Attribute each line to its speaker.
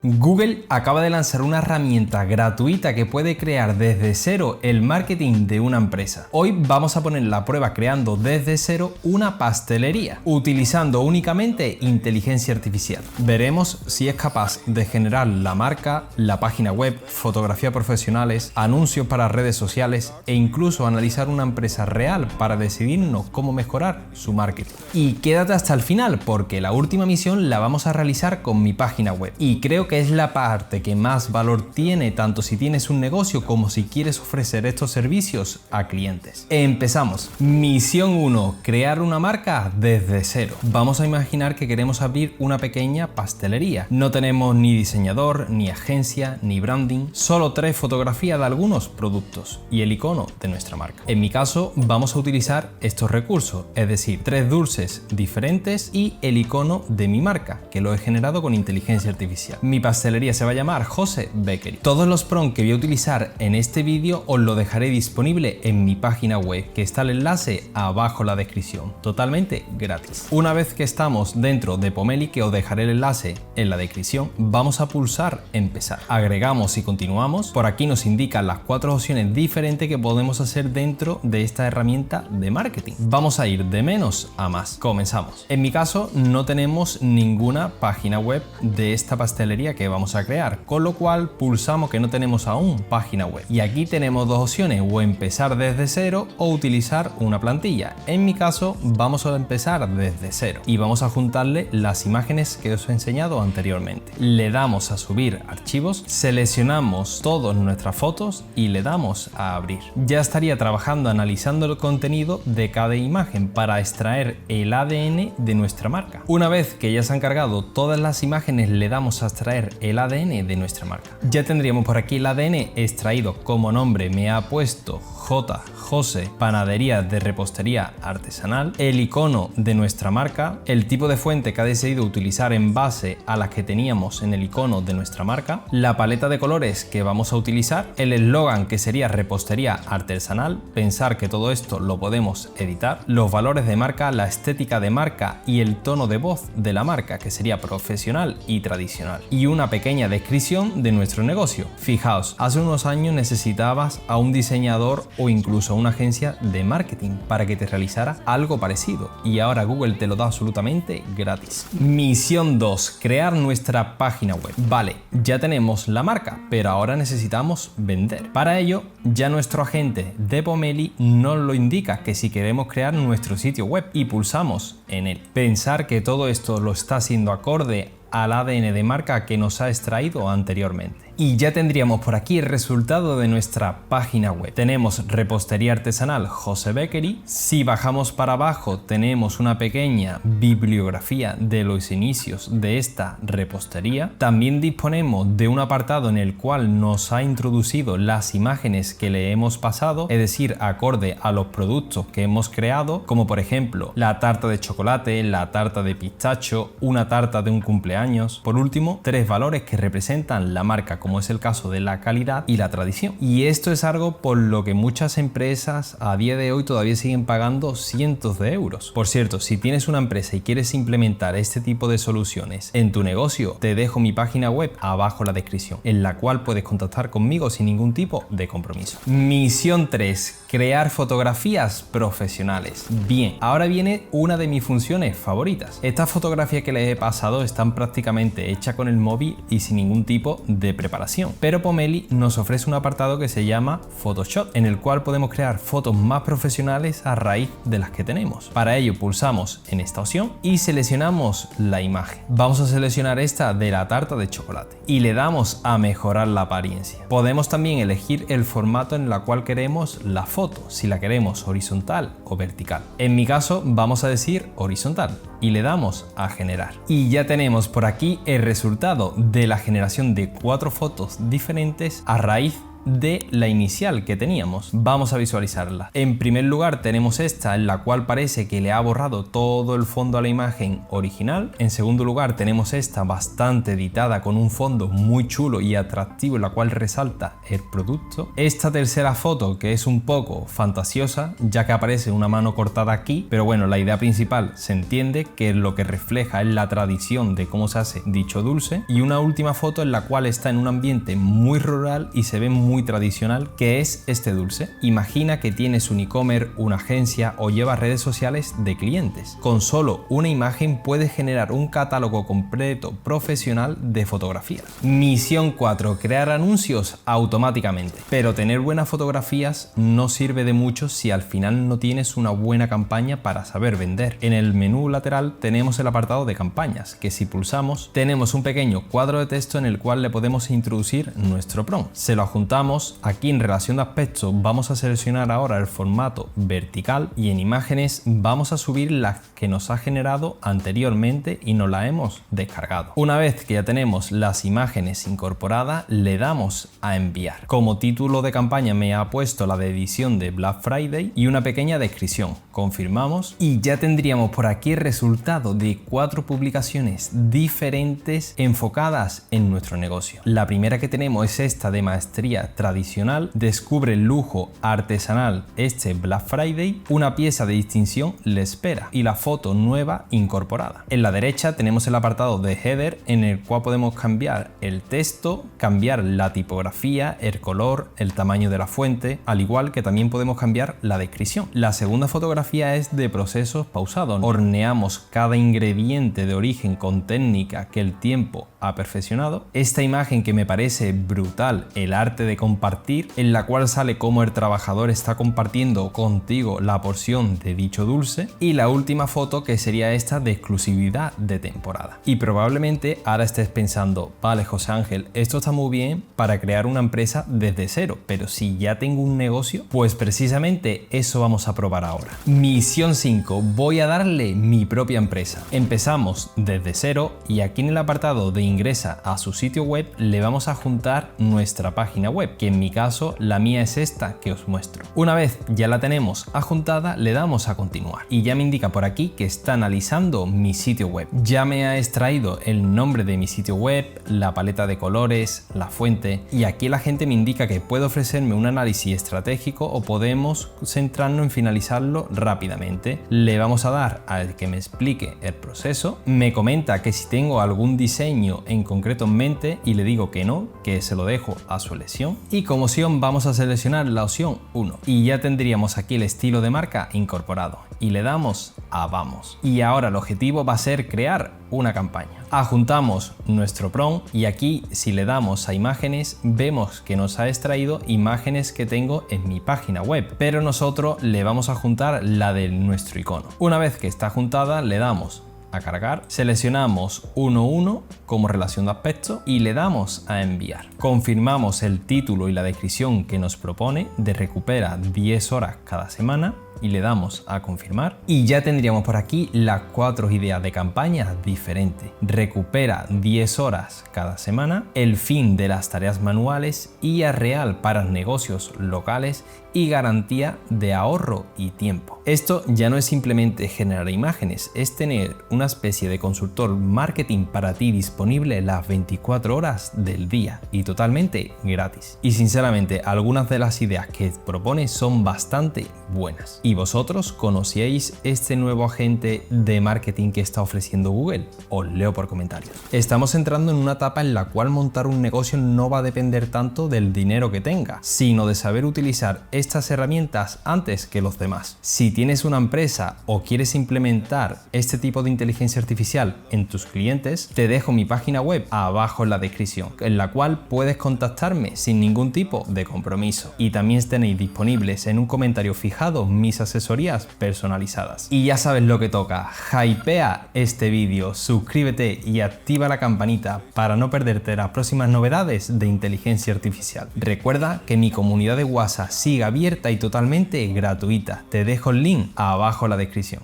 Speaker 1: Google acaba de lanzar una herramienta gratuita que puede crear desde cero el marketing de una empresa. Hoy vamos a poner la prueba creando desde cero una pastelería, utilizando únicamente inteligencia artificial. Veremos si es capaz de generar la marca, la página web, fotografías profesionales, anuncios para redes sociales e incluso analizar una empresa real para decidirnos cómo mejorar su marketing. Y quédate hasta el final porque la última misión la vamos a realizar con mi página web y creo que es la parte que más valor tiene tanto si tienes un negocio como si quieres ofrecer estos servicios a clientes. Empezamos. Misión 1. Crear una marca desde cero. Vamos a imaginar que queremos abrir una pequeña pastelería. No tenemos ni diseñador, ni agencia, ni branding, solo 3 fotografías de algunos productos y el icono de nuestra marca. En mi caso vamos a utilizar estos recursos, es decir, 3 dulces diferentes y el icono de mi marca, que lo he generado con inteligencia artificial. Mi pastelería se va a llamar Jose Bakery. Todos los prompts que voy a utilizar en este vídeo os lo dejaré disponible en mi página web, que está el enlace abajo en la descripción, totalmente gratis. Una vez que estamos dentro de Pomeli, que os dejaré el enlace en la descripción, vamos a pulsar empezar. Agregamos y continuamos. Por aquí nos indican las 4 opciones diferentes que podemos hacer dentro de esta herramienta de marketing. Vamos a ir de menos a más. Comenzamos. En mi caso no tenemos ninguna página web de esta pastelería que vamos a crear, con lo cual pulsamos que no tenemos aún página web. Y aquí tenemos 2 opciones, o empezar desde cero o utilizar una plantilla. En mi caso vamos a empezar desde cero y vamos a juntarle las imágenes que os he enseñado anteriormente. Le damos a subir archivos, seleccionamos todas nuestras fotos y le damos a abrir. Ya estaría trabajando analizando el contenido de cada imagen para extraer el ADN de nuestra marca. Una vez que ya se han cargado todas las imágenes, le damos a extraer el ADN de nuestra marca. Ya tendríamos por aquí el ADN extraído. Como nombre me ha puesto Jose Panadería de Repostería Artesanal, el icono de nuestra marca, el tipo de fuente que ha decidido utilizar en base a las que teníamos en el icono de nuestra marca, la paleta de colores que vamos a utilizar, el eslogan que sería Repostería Artesanal, pensar que todo esto lo podemos editar, los valores de marca, la estética de marca y el tono de voz de la marca que sería profesional y tradicional, y una pequeña descripción de nuestro negocio. Fijaos, hace unos años necesitabas a un diseñador o incluso a una agencia de marketing para que te realizara algo parecido y ahora Google te lo da absolutamente gratis. Misión 2. Crear nuestra página web. Vale, ya tenemos la marca, pero ahora necesitamos vender. Para ello, ya nuestro agente de Pomeli nos lo indica, que si queremos crear nuestro sitio web y pulsamos en él. Pensar que todo esto lo está haciendo acorde al ADN de marca que nos ha extraído anteriormente. Y ya tendríamos por aquí el resultado de nuestra página web. Tenemos repostería artesanal Jose Bakery. Si bajamos para abajo tenemos una pequeña bibliografía de los inicios de esta repostería. También disponemos de un apartado en el cual nos ha introducido las imágenes que le hemos pasado, es decir, acorde a los productos que hemos creado, como por ejemplo la tarta de chocolate, la tarta de pistacho, una tarta de un cumpleaños. Por último, 3 valores que representan la marca, como es el caso de la calidad y la tradición. Y esto es algo por lo que muchas empresas a día de hoy todavía siguen pagando cientos de euros. Por cierto, si tienes una empresa y quieres implementar este tipo de soluciones en tu negocio, te dejo mi página web abajo en la descripción, en la cual puedes contactar conmigo sin ningún tipo de compromiso. Misión 3. Crear fotografías profesionales. Bien, ahora viene una de mis funciones favoritas. Estas fotografías que les he pasado están prácticamente hechas con el móvil y sin ningún tipo de preparación. Pero Pomeli nos ofrece un apartado que se llama Photoshop, en el cual podemos crear fotos más profesionales a raíz de las que tenemos. Para ello pulsamos en esta opción y seleccionamos la imagen. Vamos a seleccionar esta de la tarta de chocolate y le damos a mejorar la apariencia. Podemos también elegir el formato en el cual queremos la foto, si la queremos horizontal o vertical. En mi caso vamos a decir horizontal y le damos a generar. Y ya tenemos por aquí el resultado de la generación de 4 fotos diferentes a raíz de la inicial que teníamos. Vamos a visualizarla. En primer lugar tenemos esta en la cual parece que le ha borrado todo el fondo a la imagen original. En segundo lugar tenemos esta bastante editada con un fondo muy chulo y atractivo en la cual resalta el producto. Esta tercera foto que es un poco fantasiosa ya que aparece una mano cortada aquí, pero bueno, la idea principal se entiende que lo que refleja es la tradición de cómo se hace dicho dulce. Y una última foto en la cual está en un ambiente muy rural y se ve muy tradicional, que es este dulce. Imagina que tienes un e-commerce, una agencia o llevas redes sociales de clientes. Con solo una imagen puedes generar un catálogo completo profesional de fotografía. Misión 4: crear anuncios automáticamente. Pero tener buenas fotografías no sirve de mucho si al final no tienes una buena campaña para saber vender. En el menú lateral tenemos el apartado de campañas, que si pulsamos tenemos un pequeño cuadro de texto en el cual le podemos introducir nuestro prompt. Se lo adjuntamos. Aquí en relación de aspecto vamos a seleccionar ahora el formato vertical y en imágenes vamos a subir las que nos ha generado anteriormente y nos la hemos descargado. Una vez que ya tenemos las imágenes incorporadas, le damos a enviar. Como título de campaña me ha puesto la de edición de Black Friday y una pequeña descripción. Confirmamos y ya tendríamos por aquí el resultado de 4 publicaciones diferentes enfocadas en nuestro negocio. La primera que tenemos es esta de maestría tradicional, descubre el lujo artesanal este Black Friday, una pieza de distinción le espera, y la foto nueva incorporada. En la derecha tenemos el apartado de header en el cual podemos cambiar el texto, cambiar la tipografía, el color, el tamaño de la fuente, al igual que también podemos cambiar la descripción. La segunda fotografía es de procesos pausados. Horneamos cada ingrediente de origen con técnica que el tiempo ha perfeccionado. Esta imagen que me parece brutal, el arte de compartir, en la cual sale cómo el trabajador está compartiendo contigo la porción de dicho dulce. Y la última foto que sería esta de exclusividad de temporada. Y probablemente ahora estés pensando, vale José Ángel, esto está muy bien para crear una empresa desde cero, pero si ya tengo un negocio, pues precisamente eso vamos a probar ahora. Misión 5: voy a darle mi propia empresa. Empezamos desde cero y aquí en el apartado de ingresa a su sitio web le vamos a juntar nuestra página web, que en mi caso la mía es esta que os muestro. Una vez ya la tenemos adjuntada, le damos a continuar y ya me indica por aquí que está analizando mi sitio web. Ya me ha extraído el nombre de mi sitio web, la paleta de colores, la fuente, y aquí la gente me indica que puede ofrecerme un análisis estratégico o podemos centrarnos en finalizarlo rápidamente. Le vamos a dar al que me explique el proceso, me comenta que si tengo algún diseño en concreto en mente y le digo que no, que se lo dejo a su elección, y como opción vamos a seleccionar la opción 1 y ya tendríamos aquí el estilo de marca incorporado y le damos a vamos. Y ahora el objetivo va a ser crear una campaña. Adjuntamos nuestro prompt y aquí si le damos a imágenes vemos que nos ha extraído imágenes que tengo en mi página web, pero nosotros le vamos a juntar la de nuestro icono. Una vez que está juntada le damos a cargar, seleccionamos 1.1 como relación de aspecto y le damos a enviar. Confirmamos el título y la descripción que nos propone de recupera 10 horas cada semana y le damos a confirmar y ya tendríamos por aquí las 4 ideas de campaña diferentes. Recupera 10 horas cada semana, el fin de las tareas manuales, IA real para negocios locales y garantía de ahorro y tiempo. Esto ya no es simplemente generar imágenes, es tener una especie de consultor marketing para ti disponible las 24 horas del día y totalmente gratis. Y sinceramente algunas de las ideas que propone son bastante buenas. ¿Y vosotros conocíais este nuevo agente de marketing que está ofreciendo Google? Os leo por comentarios. Estamos entrando en una etapa en la cual montar un negocio no va a depender tanto del dinero que tenga, sino de saber utilizar estas herramientas antes que los demás. Si tienes una empresa o quieres implementar este tipo de inteligencia artificial en tus clientes, te dejo mi página web abajo en la descripción, en la cual puedes contactarme sin ningún tipo de compromiso. Y también tenéis disponibles en un comentario fijado mis asesorías personalizadas. Y ya sabes lo que toca, hypea este vídeo, suscríbete y activa la campanita para no perderte las próximas novedades de inteligencia artificial. Recuerda que mi comunidad de WhatsApp sigue abierta y totalmente gratuita. Te dejo el link abajo en la descripción.